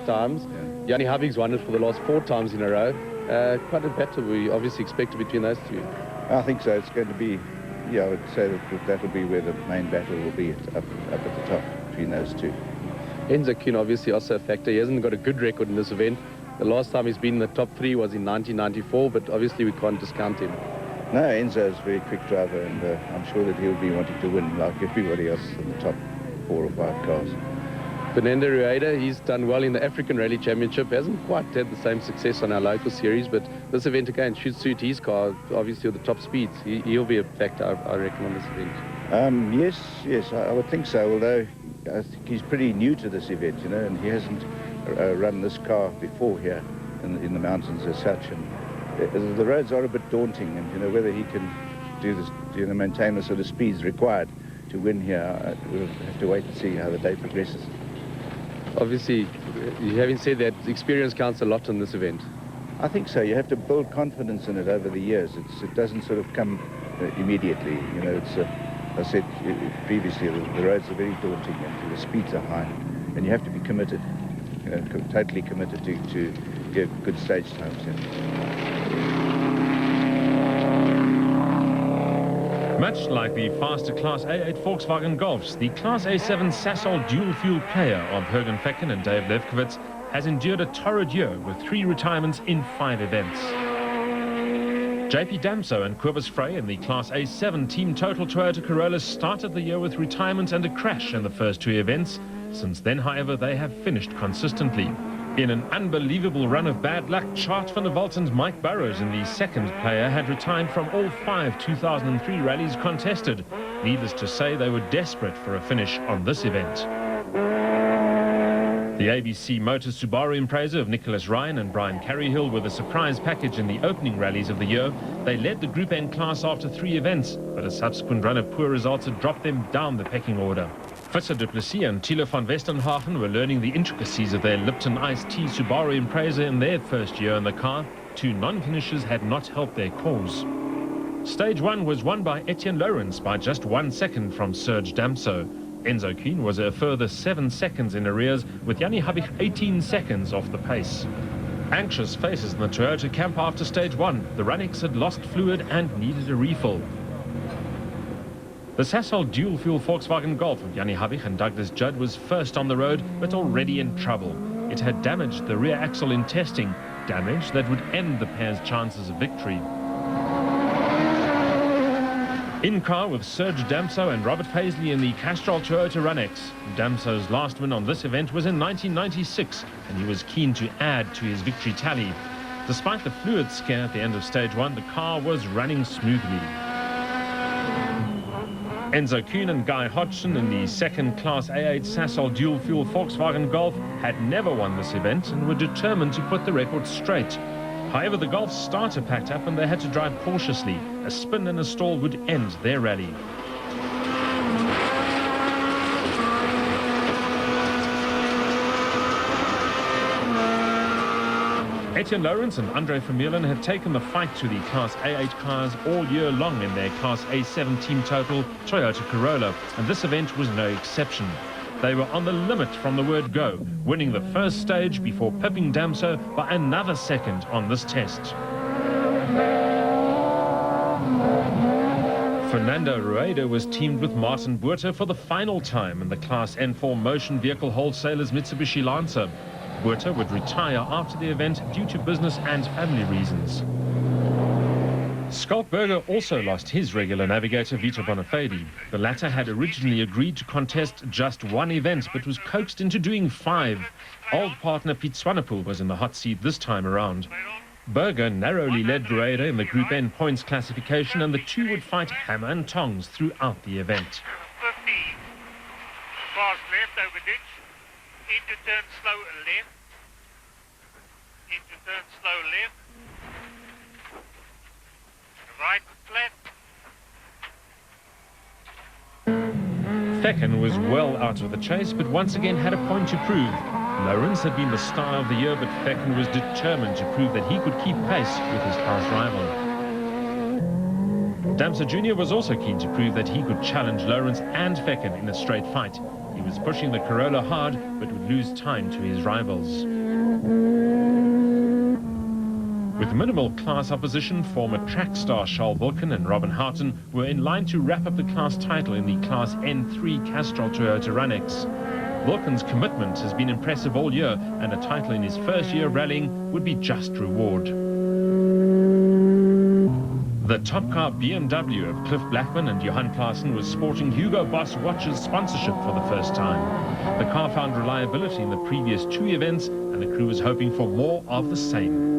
times. Yeah. Jannie Hubig's won it for the last 4 times in a row. Quite a battle we obviously expect between those two. I think so. It's going to be, I would say that will be where the main battle will be, up at the top between those two. Enzo Kuhn obviously also a factor. He hasn't got a good record in this event. The last time he's been in the top 3 was in 1994, but obviously we can't discount him. No, Enzo is a very quick driver, and I'm sure that he'll be wanting to win like everybody else in the top 4 or 5 cars. Fernando Rueda, he's done well in the African Rally Championship. Hasn't quite had the same success on our local series, but this event again should suit his car, obviously with the top speeds. He'll be a factor, I reckon, on this event. Yes, I would think so, although I think he's pretty new to this event, and he hasn't run this car before here in the mountains as such. And the roads are a bit daunting, and whether he can do this, maintain the sort of speeds required to win here, we'll have to wait and see how the day progresses. Obviously, having said that, experience counts a lot in this event. I think so. You have to build confidence in it over the years. It doesn't sort of come immediately. I said previously, the roads are very daunting and the speeds are high, and you have to be committed, totally committed to get good stage times. Much like the faster Class A8 Volkswagen Golfs, the Class A7 Sasol dual-fuel player of Jürgen Fecken and Dave Lefkowitz has endured a torrid year with 3 retirements in 5 events. JP Damso and Cobus Frey in the Class A7 Team Total Toyota Corolla started the year with retirement and a crash in the first 2 events. Since then, however, they have finished consistently. In an unbelievable run of bad luck, Chart van der Walt and Mike Burrows in the second player had retired from all 5 2003 rallies contested. Needless to say, they were desperate for a finish on this event. The ABC Motors Subaru Impreza of Nicholas Ryan and Brian Careyhill were the surprise package in the opening rallies of the year. They led the Group N class after 3 events, but a subsequent run of poor results had dropped them down the pecking order. Visser Du Plessis and Thilo van Westernhagen were learning the intricacies of their Lipton Ice Tea Subaru Impreza in their first year in the car. 2 non-finishers had not helped their cause. Stage 1 was won by Etienne Lawrence by just 1 second from Serge Damso. Enzo Kuhn was a further 7 seconds in arrears, with Jannie Hubig 18 seconds off the pace. Anxious faces in the Toyota camp after stage 1. The Runix had lost fluid and needed a refill. The Sasol dual-fuel Volkswagen Golf of Jannie Hubig and Douglas Judd was first on the road, but already in trouble. It had damaged the rear axle in testing, damage that would end the pair's chances of victory. In car with Serge Damso and Robert Paisley in the Castrol Toyota Runx. Damso's last win on this event was in 1996, and he was keen to add to his victory tally. Despite the fluid scare at the end of stage 1, the car was running smoothly. Enzo Kuhn and Guy Hodgson in the second Class A8 Sasol dual-fuel Volkswagen Golf had never won this event and were determined to put the record straight. However, the Golf's starter packed up and they had to drive cautiously. A spin and a stall would end their rally. Etienne Lawrence and Andre Vermeulen had taken the fight to the Class A8 cars all year long in their Class A7 Team Total Toyota Corolla, and this event was no exception. They were on the limit from the word go, winning the first stage before pipping Damso by another second on this test. Fernando Rueda was teamed with Martin Buerter for the final time in the Class N4 Motion Vehicle Wholesalers Mitsubishi Lancer. Buerter would retire after the event due to business and family reasons. Schalk Burger also lost his regular navigator Vito Bonafede. The latter had originally agreed to contest just 1 event but was coaxed into doing 5. Old partner Piet Swanepoel was in the hot seat this time around. Burger narrowly led Rueda in the Group N points classification, and the two would fight hammer and tongs throughout the event. 50. Fast left over ditch. Into turn slow left. Into turn slow left. Right flat. Fecken was well out of the chase, but once again had a point to prove. Lawrence had been the star of the year, but Fecken was determined to prove that he could keep pace with his past rival. Damso Jr. was also keen to prove that he could challenge Lawrence and Fecken in a straight fight. He was pushing the Corolla hard, but would lose time to his rivals. With minimal class opposition, former track star Charles Wilken and Robin Houghton were in line to wrap up the class title in the Class N3 Castrol Toyota Runx. Wilken's commitment has been impressive all year, and a title in his first year of rallying would be just reward. The Top Car BMW of Cliff Blackman and Johan Claassen was sporting Hugo Boss watches sponsorship for the first time. The car found reliability in the previous 2 events, and the crew was hoping for more of the same.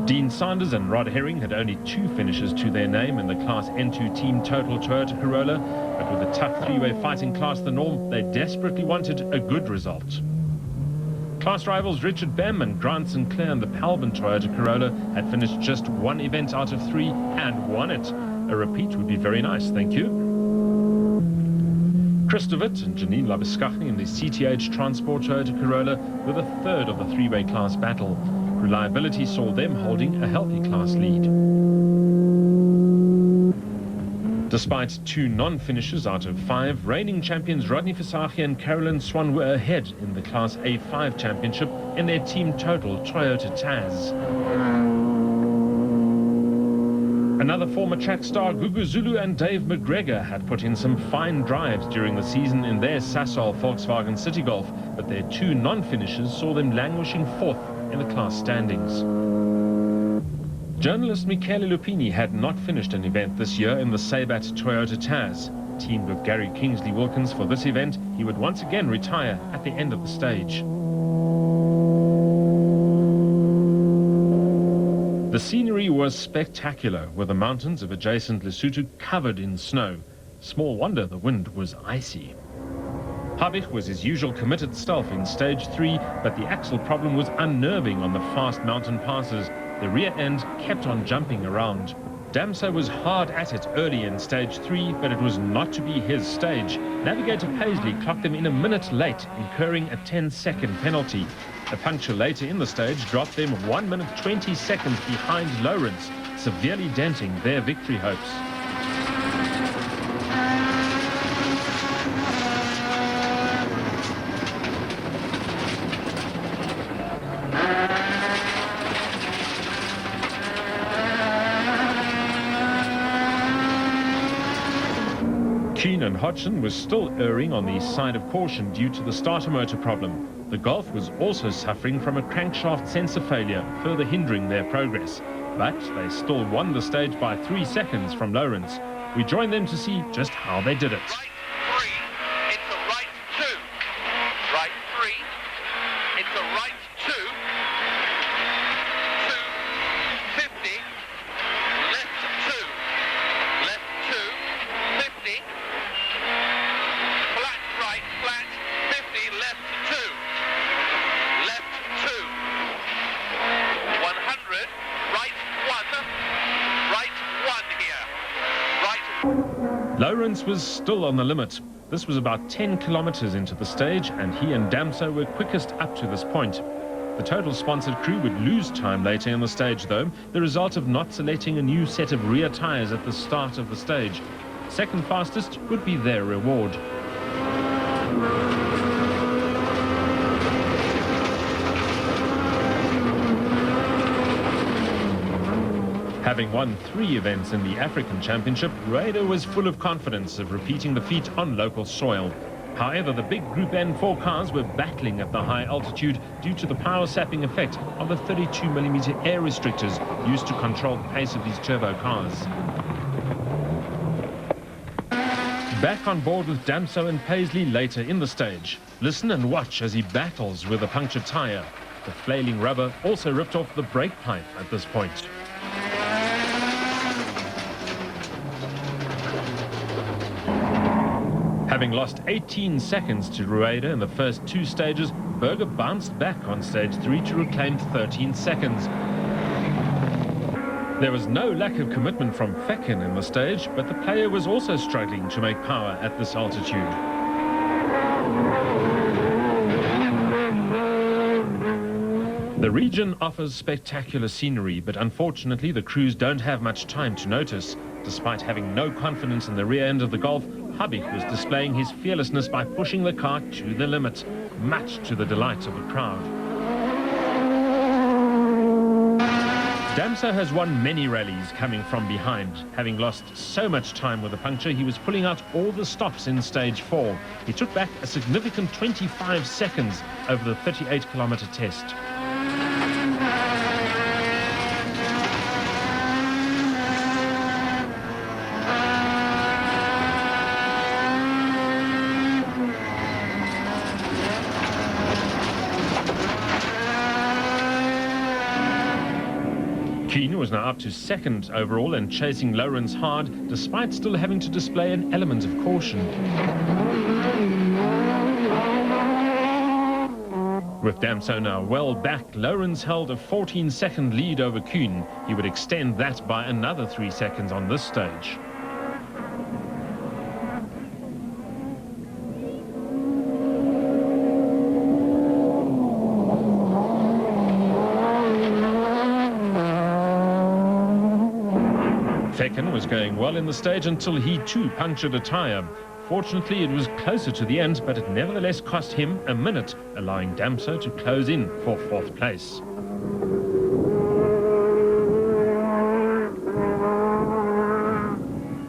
Dean Sanders and Rod Herring had only 2 finishes to their name in the Class N2 Team Total Toyota Corolla, but with a tough 3-way fighting class the norm, they desperately wanted a good result. Class rivals Richard Bem and Grant Sinclair in the Palbin Toyota Corolla had finished just 1 event out of 3 and won it. A repeat would be very nice, thank you. Chris de Wit and Janine Labuschagne in the CTH Transport Toyota Corolla were the 3rd of the 3-way class battle. Reliability saw them holding a healthy class lead. Despite 2 non-finishes out of 5, reigning champions Rodney Visagie and Carolyn Swan were ahead in the Class A5 Championship in their Team Total Toyota Taz. Another former track star, Gugu Zulu and Dave McGregor, had put in some fine drives during the season in their Sasol Volkswagen City Golf, but their 2 non-finishes saw them languishing 4th in the class standings. Journalist Michele Lupini had not finished an event this year in the Sabat Toyota Taz. Teamed with Gary Kingsley Wilkins for this event, he would once again retire at the end of the stage. The scenery was spectacular, with the mountains of adjacent Lesotho covered in snow. Small wonder the wind was icy. Habich was his usual committed self in stage 3, but the axle problem was unnerving on the fast mountain passes. The rear end kept on jumping around. Damso was hard at it early in stage 3, but it was not to be his stage. Navigator Paisley clocked them in a minute late, incurring a 10-second penalty. A puncture later in the stage dropped them 1 minute 20 seconds behind Lawrence, severely denting their victory hopes. Keane and Hodgson was still erring on the side of caution due to the starter motor problem. The Golf was also suffering from a crankshaft sensor failure, further hindering their progress. But they still won the stage by 3 seconds from Lawrence. We joined them to see just how they did it. Right 3, it's a right 2. Right 3, it's a right 2. 250. Left 2. Left 2. 50. Flat right, flat 50. Left 2. Left 2. 100. Right 1. Right 1 here. Right. Lawrence was still on the limit. This was about 10 kilometers into the stage, and he and Damso were quickest up to this point. The total sponsored crew would lose time later in the stage, though, the result of not selecting a new set of rear tires at the start of the stage. Second fastest would be their reward. Having won 3 events in the African Championship, Rueda was full of confidence of repeating the feat on local soil. However, the big Group N4 cars were battling at the high altitude due to the power-sapping effect of the 32mm air restrictors used to control the pace of these turbo cars. Back on board with Damso and Paisley later in the stage. Listen and watch as he battles with a punctured tire. The flailing rubber also ripped off the brake pipe at this point. Having lost 18 seconds to Rueda in the first 2 stages, Berger bounced back on stage 3 to reclaim 13 seconds. There was no lack of commitment from Fecken in the stage, but the player was also struggling to make power at this altitude. The region offers spectacular scenery, but unfortunately the crews don't have much time to notice. Despite having no confidence in the rear end of the Golf, Habik was displaying his fearlessness by pushing the car to the limit, much to the delight of the crowd. Damso has won many rallies coming from behind. Having lost so much time with the puncture, he was pulling out all the stops in stage 4. He took back a significant 25 seconds over the 38-kilometer test. Keane was now up to second overall and chasing Lawrence hard, despite still having to display an element of caution. With Damso now well back, Lawrence held a 14-second lead over Keane. He would extend that by another 3 seconds on this stage. Fecken was going well in the stage until he too punctured a tyre. Fortunately, it was closer to the end, but it nevertheless cost him a minute, allowing Damso to close in for 4th place.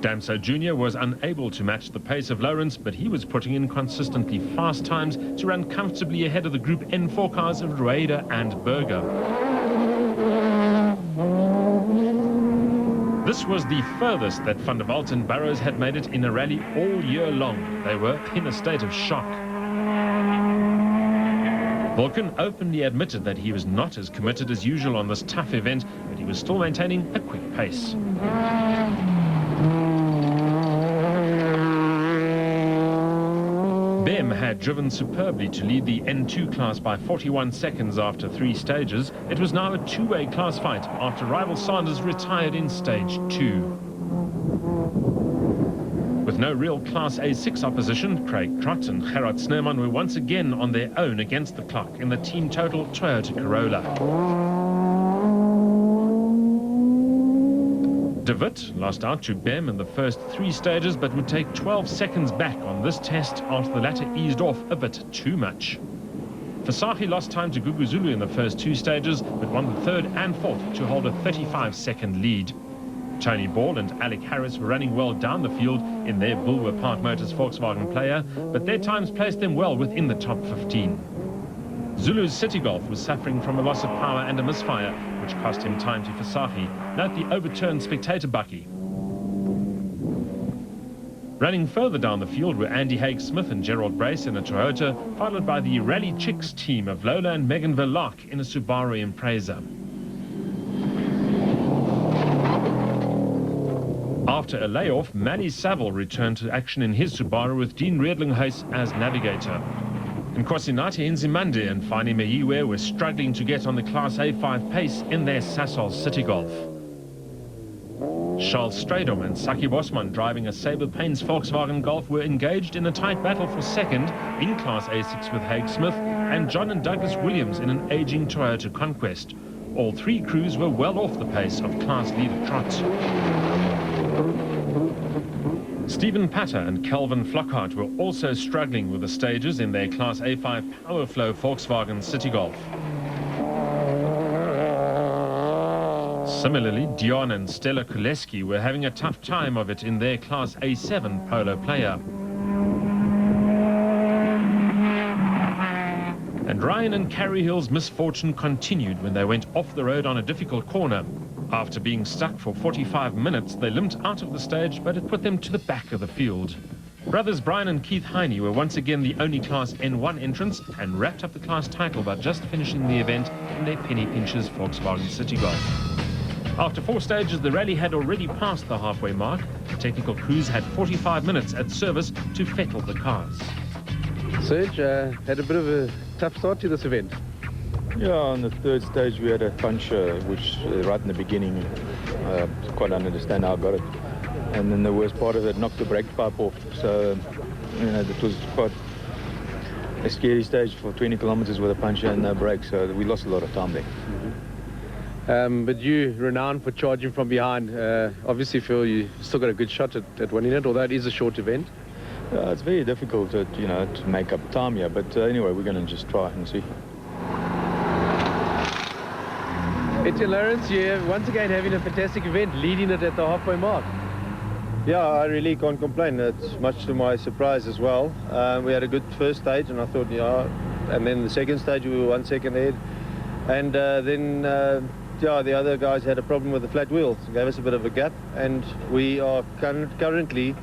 Damso Jr. was unable to match the pace of Lawrence, but he was putting in consistently fast times to run comfortably ahead of the Group N4 cars of Rueda and Berger. This was the furthest that Van der Walt and Burrows had made it in a rally all year long. They were in a state of shock. Vulcan openly admitted that he was not as committed as usual on this tough event, but he was still maintaining a quick pace. Bem had driven superbly to lead the N2 class by 41 seconds after 3 stages. It was now a two-way class fight after rival Sanders retired in stage 2. With no real Class A6 opposition, Craig Trott and Gerard Sneerman were once again on their own against the clock in the team total Toyota Corolla. De Wit lost out to Bem in the first 3 stages, but would take 12 seconds back on this test after the latter eased off a bit too much. Visagie lost time to Gugu Zulu in the first 2 stages, but won the 3rd and 4th to hold a 35-second lead. Tony Ball and Alec Harris were running well down the field in their Bulwer Park Motors Volkswagen Player, but their times placed them well within the top 15. Zulu's City Golf was suffering from a loss of power and a misfire, which cost him time to Visagie. Note the overturned spectator bucky. Running further down the field were Andy Haig-Smith and Gerald Brace in a Toyota, followed by the Rally Chicks team of Lola and Megan Verloc in a Subaru Impreza. After a layoff, Manny Saville returned to action in his Subaru with Dean Riedlinghuis as navigator. Nkosinathi Nzimande and Fani Meyiwe were struggling to get on the Class A5 pace in their Sasol City Golf. Charles Stradom and Saki Bosman, driving a Sabre Paints Volkswagen Golf, were engaged in a tight battle for second in Class A6 with Haig-Smith and John and Douglas Williams in an aging Toyota Conquest. All 3 crews were well off the pace of class leader Trott. Stephen Patter and Calvin Flockhart were also struggling with the stages in their Class A5 Powerflow Volkswagen City Golf. Similarly, Dion and Stella Kuleski were having a tough time of it in their Class A7 Polo Player. And Ryan and Carrie Hill's misfortune continued when they went off the road on a difficult corner. After being stuck for 45 minutes, they limped out of the stage, but it put them to the back of the field. Brothers Brian and Keith Heine were once again the only Class N1 entrants and wrapped up the class title by just finishing the event in their Penny Pinchers Volkswagen City Golf. After 4 stages, the rally had already passed the halfway mark. The technical crews had 45 minutes at service to fettle the cars. Serge had a bit of a tough start to this event. Yeah, on the 3rd stage we had a puncture, which right in the beginning, quite understand how I got it. And then the worst part of it knocked the brake pipe off. So, you know, it was quite a scary stage for 20 kilometers with a puncture and no brake. So we lost a lot of time there. But you renowned for charging from behind. Obviously, Phil, you still got a good shot at winning it, although it is a short event. It's very difficult to, to make up time here, but anyway, we're going to just try and see. Etienne Lawrence, you're once again having a fantastic event, leading it at the halfway mark. Yeah, I really can't complain. It's much to my surprise as well. We had a good first stage, and I thought, and then the second stage we were 1 second ahead. And then, the other guys had a problem with the flat wheels. It gave us a bit of a gap, and we are currently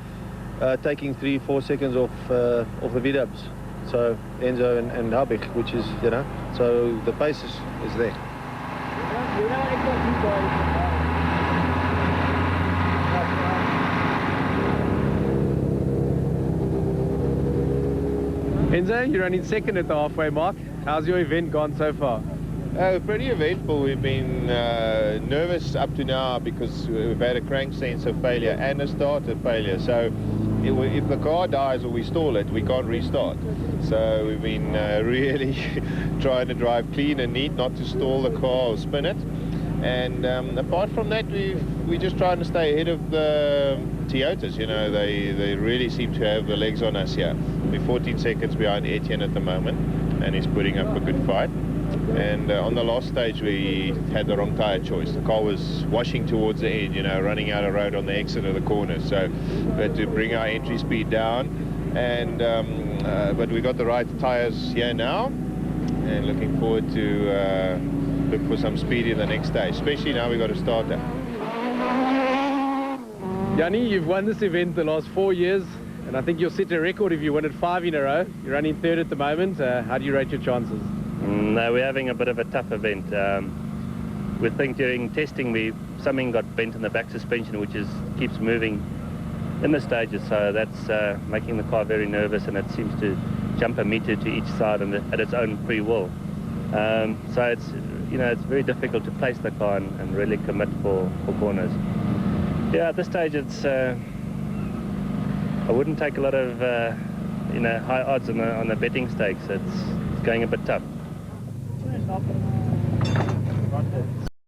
taking 3-4 seconds off the V-dubs. So Enzo and Habig, which is, so the pace is there. Enzo, you're running second at the halfway mark. How's your event gone so far? Pretty eventful. We've been nervous up to now because we've had a crank sensor failure and a starter failure. So if the car dies or we stall it, we can't restart. So we've been really trying to drive clean and neat, not to stall the car or spin it. And apart from that, we're just trying to stay ahead of the Toyotas. They really seem to have the legs on us here. We're 14 seconds behind Etienne at the moment, and he's putting up a good fight. And on the last stage, we had the wrong tyre choice. The car was washing towards the end, running out of road on the exit of the corner. So we had to bring our entry speed down. And but we got the right tyres here now, and looking forward to look for some speed in the next stage, especially now we got a starter. Yanni, you've won this event the last 4 years, and I think you'll set a record if you win it 5 in a row. You're running third at the moment. How do you rate your chances? No, we're having a bit of a tough event. We think during testing something got bent in the back suspension, which keeps moving in the stages, so that's making the car very nervous, and it seems to jump a meter to each side at its own free will. So it's it's very difficult to place the car and really commit for corners. Yeah, at this stage I wouldn't take a lot of high odds on the betting stakes. It's going a bit tough.